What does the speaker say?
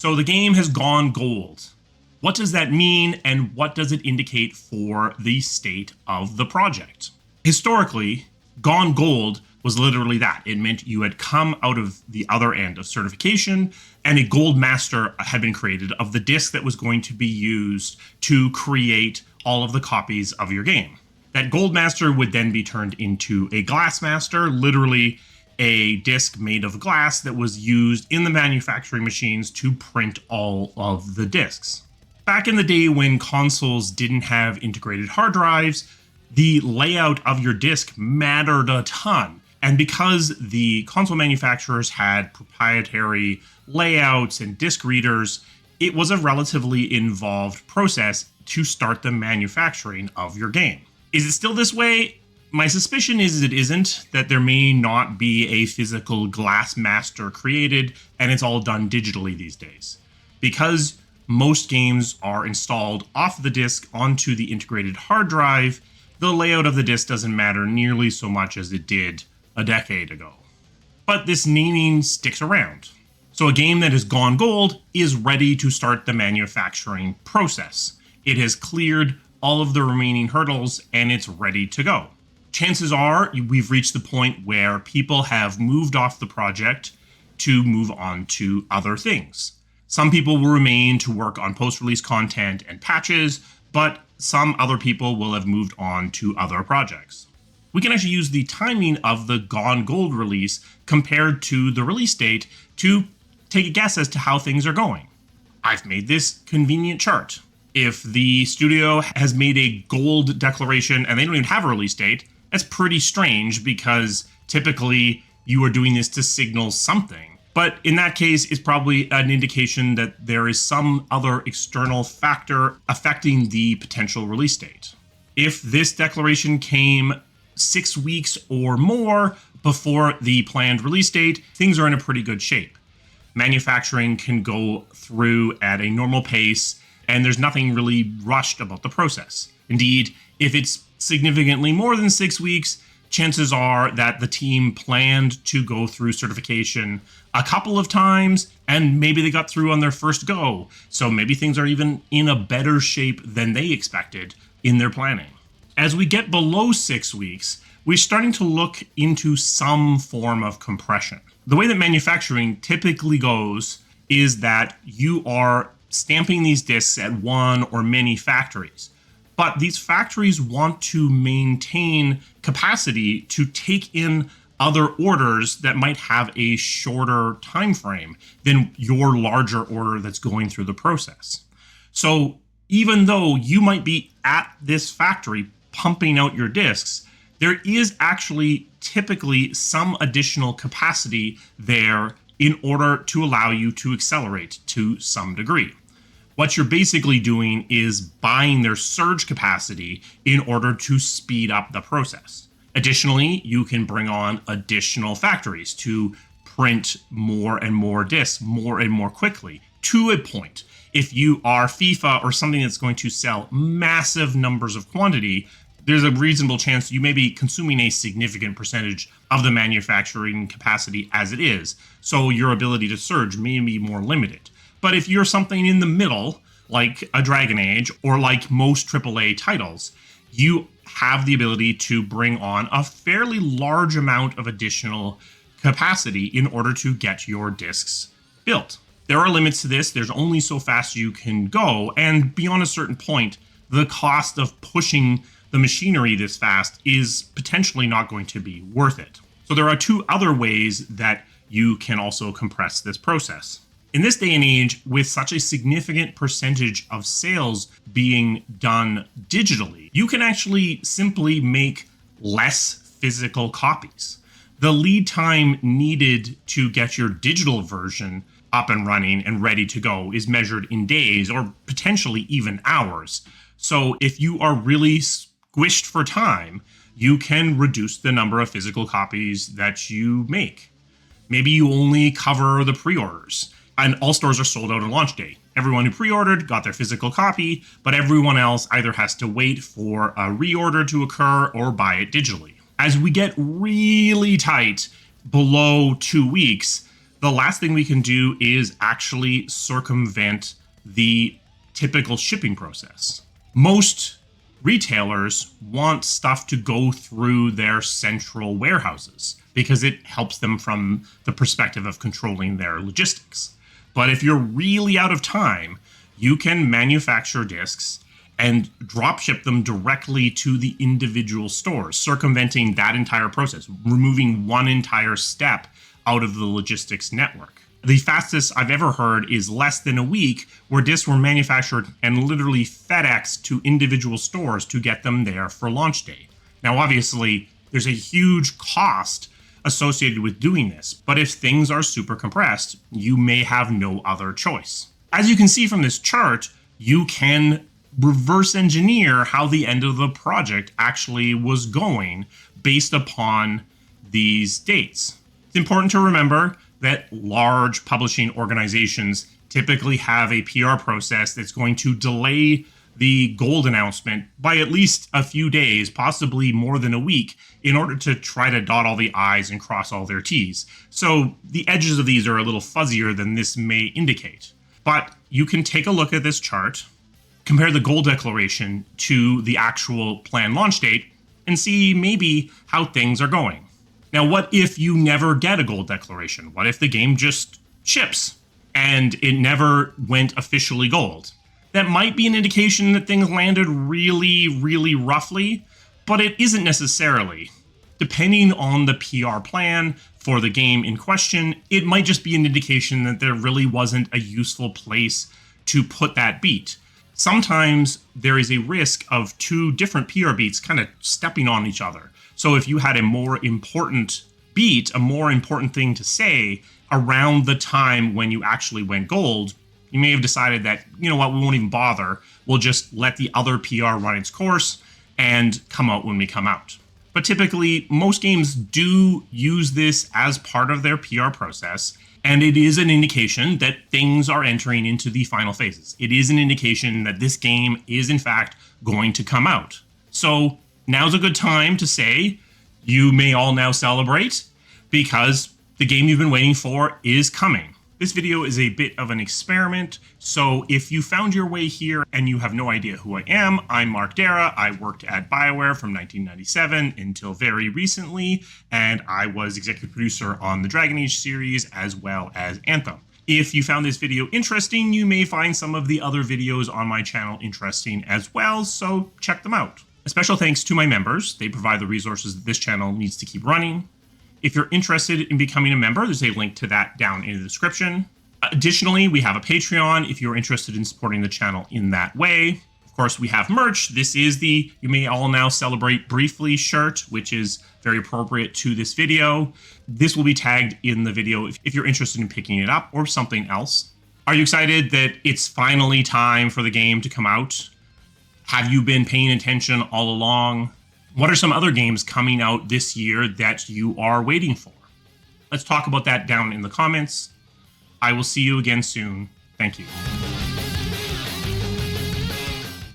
So the game has gone gold. What does that mean, and what does it indicate for the state of the project? Historically, gone gold was literally that. It meant you had come out of the other end of certification, and a gold master had been created of the disk that was going to be used to create all of the copies of your game. That gold master would then be turned into a glass master, literally a disc made of glass that was used in the manufacturing machines to print all of the discs. Back in the day when consoles didn't have integrated hard drives, the layout of your disc mattered a ton. And because the console manufacturers had proprietary layouts and disc readers, it was a relatively involved process to start the manufacturing of your game. Is it still this way? My suspicion is it isn't, that there may not be a physical glass master created, and it's all done digitally these days. Because most games are installed off the disk onto the integrated hard drive, the layout of the disk doesn't matter nearly so much as it did a decade ago. But this naming sticks around. So a game that has gone gold is ready to start the manufacturing process. It has cleared all of the remaining hurdles and it's ready to go. Chances are we've reached the point where people have moved off the project to move on to other things. Some people will remain to work on post-release content and patches, but some other people will have moved on to other projects. We can actually use the timing of the Gone Gold release compared to the release date to take a guess as to how things are going. I've made this convenient chart. If the studio has made a gold declaration and they don't even have a release date, that's pretty strange because typically you are doing this to signal something. But in that case, it's probably an indication that there is some other external factor affecting the potential release date. If this declaration came 6 weeks or more before the planned release date, things are in a pretty good shape. Manufacturing can go through at a normal pace, and there's nothing really rushed about the process. Indeed, if it's significantly more than 6 weeks, chances are that the team planned to go through certification a couple of times, and maybe they got through on their first go. So maybe things are even in a better shape than they expected in their planning. As we get below 6 weeks, we're starting to look into some form of compression. The way that manufacturing typically goes is that you are stamping these discs at one or many factories. But these factories want to maintain capacity to take in other orders that might have a shorter time frame than your larger order that's going through the process. So even though you might be at this factory pumping out your discs, there is actually typically some additional capacity there in order to allow you to accelerate to some degree. What you're basically doing is buying their surge capacity in order to speed up the process. Additionally, you can bring on additional factories to print more and more discs more and more quickly to a point. If you are FIFA or something that's going to sell massive numbers of quantity, there's a reasonable chance you may be consuming a significant percentage of the manufacturing capacity as it is. So your ability to surge may be more limited. But if you're something in the middle, like a Dragon Age or like most AAA titles, you have the ability to bring on a fairly large amount of additional capacity in order to get your discs built. There are limits to this. There's only so fast you can go. And beyond a certain point, the cost of pushing the machinery this fast is potentially not going to be worth it. So there are two other ways that you can also compress this process. In this day and age, with such a significant percentage of sales being done digitally, you can actually simply make less physical copies. The lead time needed to get your digital version up and running and ready to go is measured in days or potentially even hours. So if you are really squished for time, you can reduce the number of physical copies that you make. Maybe you only cover the pre-orders. And all stores are sold out on launch day. Everyone who pre-ordered got their physical copy, but everyone else either has to wait for a reorder to occur or buy it digitally. As we get really tight below 2 weeks, the last thing we can do is actually circumvent the typical shipping process. Most retailers want stuff to go through their central warehouses because it helps them from the perspective of controlling their logistics. But if you're really out of time, you can manufacture discs and drop ship them directly to the individual stores, circumventing that entire process, removing one entire step out of the logistics network. The fastest I've ever heard is less than a week, where discs were manufactured and literally FedExed to individual stores to get them there for launch day. Now, obviously, there's a huge cost associated with doing this, but if things are super compressed, you may have no other choice. As you can see from this chart, you can reverse engineer how the end of the project actually was going based upon these dates. It's important to remember that large publishing organizations typically have a PR process that's going to delay the gold announcement by at least a few days, possibly more than a week, in order to try to dot all the I's and cross all their T's. So the edges of these are a little fuzzier than this may indicate. But you can take a look at this chart, compare the goal declaration to the actual planned launch date, and see maybe how things are going. Now, what if you never get a gold declaration? What if the game just ships and it never went officially gold? That might be an indication that things landed really, really roughly, but it isn't necessarily. Depending on the PR plan for the game in question, it might just be an indication that there really wasn't a useful place to put that beat. Sometimes there is a risk of two different PR beats kind of stepping on each other. So if you had a more important beat, a more important thing to say around the time when you actually went gold, you may have decided that, you know what, we won't even bother. We'll just let the other PR run its course and come out when we come out. But typically, most games do use this as part of their PR process, and it is an indication that things are entering into the final phases. It is an indication that this game is, in fact, going to come out. So now's a good time to say you may all now celebrate, because the game you've been waiting for is coming. This video is a bit of an experiment, so if you found your way here and you have no idea who I am, I'm Mark Darrah. I worked at BioWare from 1997 until very recently, and I was executive producer on the Dragon Age series as well as Anthem. If you found this video interesting, you may find some of the other videos on my channel interesting as well, so check them out. A special thanks to my members. They provide the resources that this channel needs to keep running. If you're interested in becoming a member, there's a link to that down in the description. Additionally, we have a Patreon if you're interested in supporting the channel in that way. Of course, we have merch. This is the You May All Now Celebrate Briefly shirt, which is very appropriate to this video. This will be tagged in the video if you're interested in picking it up or something else. Are you excited that it's finally time for the game to come out? Have you been paying attention all along? What are some other games coming out this year that you are waiting for? Let's talk about that down in the comments. I will see you again soon. Thank you.